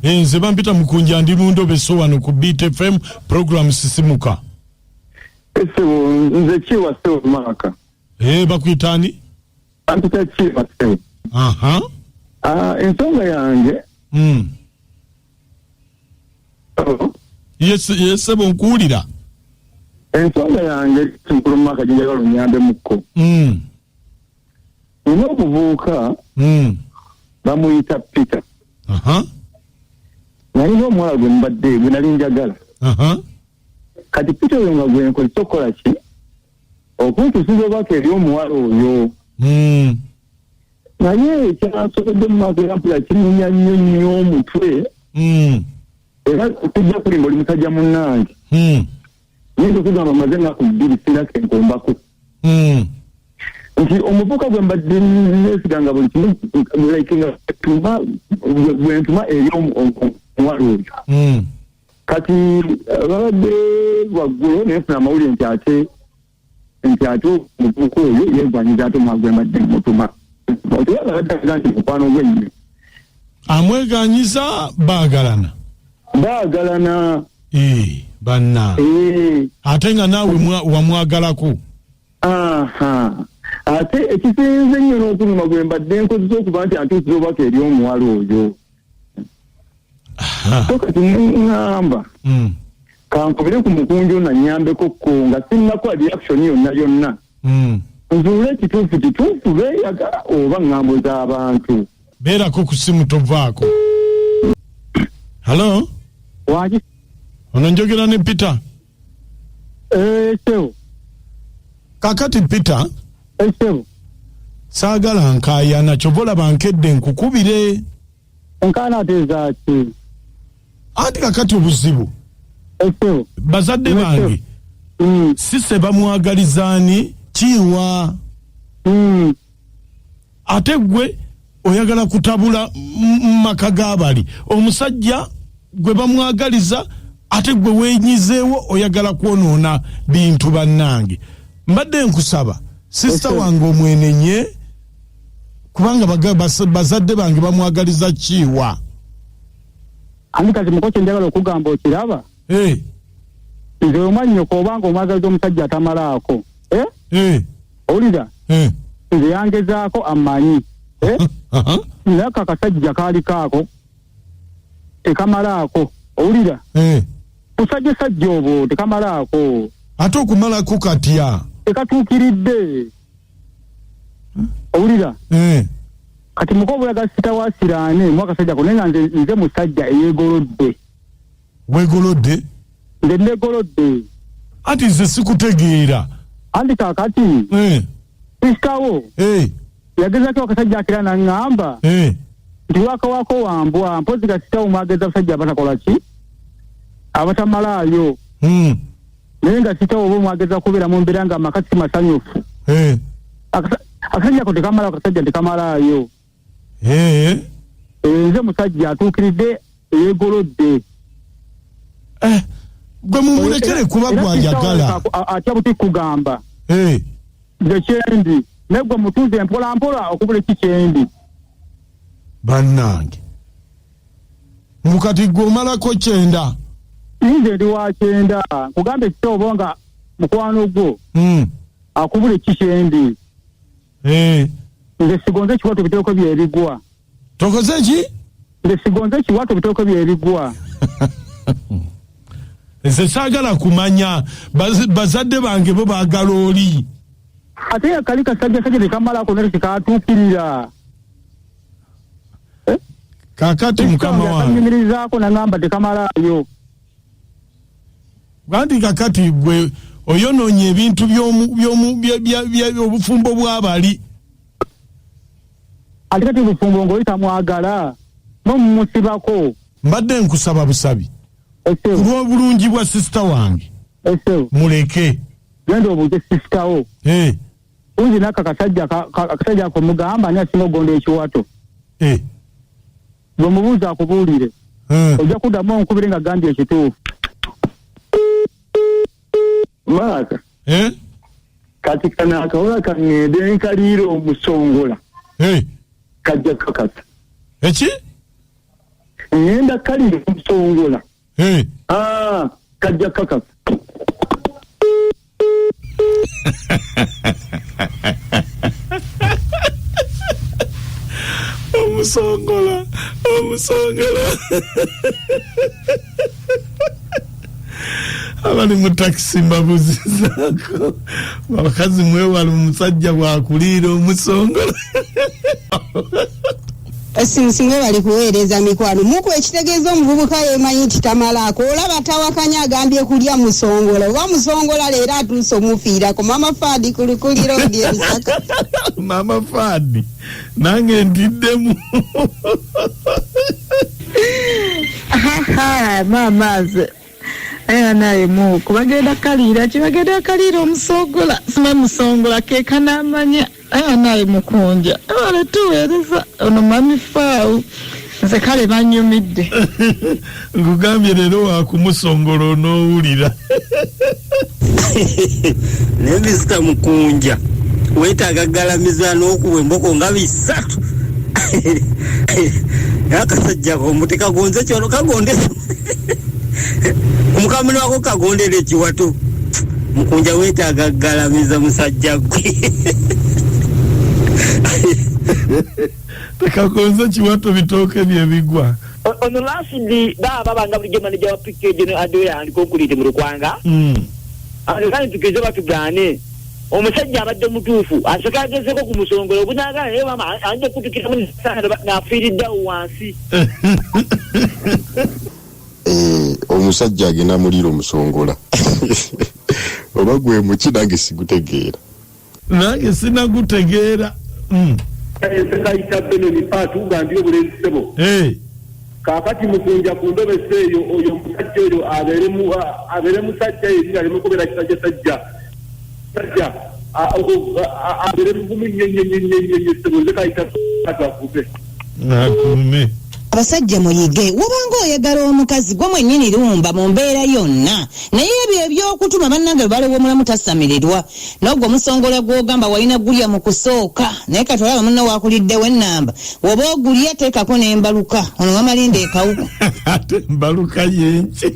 Nze bampita Mukunja ndi Mundobe Sowano ku Beat FM program sisimuka. Nze Chiwa Sewo Maka. Bakwitani? Ampita Chiwa Sewo. Aha. Ensonga yange. Yes, bonkuulira. Ensonga yange Mukulu Maka njagala onyambe mukko. Ino okuvuuka bamuyita Peter. Aha. Nalina omuwala gwe mbadde gwe nali njagala. Aha. Kati Peter oyo nga gwe nkozesa okukola ki? Okuntusiza obubaka eri omuwala oyo. Naye ekyasobodde mu maaso yampula kimunya nnyo omutwe. Era okujja kulimba oli musajja munnange. Nindi okugamba maze ennaku bbiri sirako enkombako. Nti omuvuka gwe mbadde neesiganga buli kimu gwe ntuma eri omuwala oyo. Kati babadde waggulu neefuna amawulire nti ate omuvuka oyo yeegwanyiza ate omwala gwe mbadde mutuma. Otuyagala nti mukwano gwennyini. Amweganyiza baagalana. Banna. Ate nga naawe wamwagalako. Ate ekisinze nnyo n'okuluma gwe mbadde nkozesa okuba nti antuusiza obubaka eri omuwala oyo. So kati ngamba kankubire ku mukunju nanyambeko ko nga sinnakola reaction yonna. Nzuule ekituufu beeyagala oba ngambo z'abantu. Beerako ku simu tovaako. Hello? Waji? Ono njogera ne Peter? Sewo. Kakati Peter? Sewo. Saagala nkaayana kyovola bankedde nkukubire. Nkaana ate zaaki? Anti kakati obuzibu. Sewo. Bazadde bange. Sise bamwagalizaani Chiwa. Ate gwe oyagala kutabula maka g'abali. Omusajja gwe bamwagaliza ate gwe weenyizeewo oyagala kwonoona bintu bannange. Mbadde nkusaba sister wange omwenenye kubanga bazadde bange bamwagaliza Chiwa. Ani kati mukoche njagala okugamba okiraba? Nze omwannyoko obanga omwagaliza omusajja atamalaako. Owulira? Nze yangezaako amanyi. Naye akasajja kaali kaako tekamalaako. Owulira? Kusajja obwo tekamalaako. Ate okumalako katya? Tekatuukiridde. Owulira? Kati mukobulaga sitawasiraane mwakasajja ko naye nze musajja eyeegolodde. Weegolodde? Nze neegolodde. Ati nze sikutegeera. Andi kaakati sisitawo yagezaako akasajja akira naŋŋamba nti waakawako wambwa mpozi gasitawo mwageza abasajja abatakola ki abatamalaayo naye nga sitawo oba mwageza kubeera mu mbeera nga amaka si masanyufu. Akasajja ako tekamala akasajja tekamalaayo. Nze musajja atuukiridde eyeegolodde. Gwe mumulekere kuba gw'ayagala. Atya buti kugamba nze kyendi naye gwe mutuuze mpolampola okubula ekikyendi. Bannange mukati gwe omalako 9. Nze ndi wa 9 kugambe ekitoobo nga mukwano gwo akubula ekikyendi. Nze sigonze ekiwato biteeko byerigwa. Tokoze ki? Nze sigonze ekiwato biteeko byerigwa. Nze saagala kumanya bazadde bange bo baagala oli. Ate yakali kasajja tekamalako naye tekatuukirira. Kakati mukama wange nyimirizaako nangamba tekamalaayo. Gandi kakati gwe oyonoonye ebintu by'obufumbo bw'abali. Ate kati obufumbo ng'oyita mwagala n'omumusibako. Mbadde nkusaba busabi. Kulw'obulungi bwa sisita wange. Muleke. Genda obuuze sisitawo. Unzi naka akasajja ako mugamba ani asinga ogonda ekiwato. Bwe mubuuza akubuulire. Ojja kuddamu onkubire nga gambye ekituufu. Maaka. Kati kana akawula kaŋŋende nkaliira omusongola. Kajja kakata. Eki? ngenda kalira kusongola kajja kaka omusongola abali mu taxi mbabuzizaako abakazi mwewala omusajja bwakuliira omusongola singa bali kuweereza mikwano muku ekitegeeza omuvubuka yemanyi nti tamalaako olaba tawakanya agambye kulya musongola oba musongola leero atuuse omufiirako mama Fadi kulukulira odi ebisaka mama Fadi nange ntiddemu mamaze naye muku bagenda kalira omusongola sima musongola keka n'amanya naye mukunja wale tuweereza ono mami Faawu nze kale banyumidde nkugambye leero wakumusongola onoowulira naye Mr. Mukunja weetaaga galamiza n'okuwa emboko nga 3 akasajja komuti kagonze kyono kagondesa omukamuni wako kagondera ekiwato Mukunja weetaaga galamiza musajja gwe tekagonze kiwato bitooke byebigwa ono lasidi baba banga bulijjo manager wa package no adoya andiko okulite mu Lukwanga kandi tukeze batugane omusajja abadde mutuufu asekagezeko ku musongola obunaagala naye mama anje kutukira mu nafiiridde wansi omusajja agenda muliro omusongola oba gwe muki nange sigutegeera nange sinagutegeera sekayita Benoni Paatu ugambye obulenzi sebo kaakati Mukunja ku ndobesa eyo oyo musajja oyo abeere musajja yeri aleme kubeera kisajja abeere mugumu nnyo sebo sekayita Paatu akupe akume abasajja muyige wabanga oyagala omukazi gwe mwennyini lumba mu mbeera yonna naye ebyo ebyokutuma bannange balewo omulamu tasamirirwa n'ogwo omusongola gw'ogamba walina gulya mu kusooka naye kati olaba munna waakuliddewo ennamba woba ogulya teekako n'embaluka ono wamalinda ekawuka ate embaluka yenki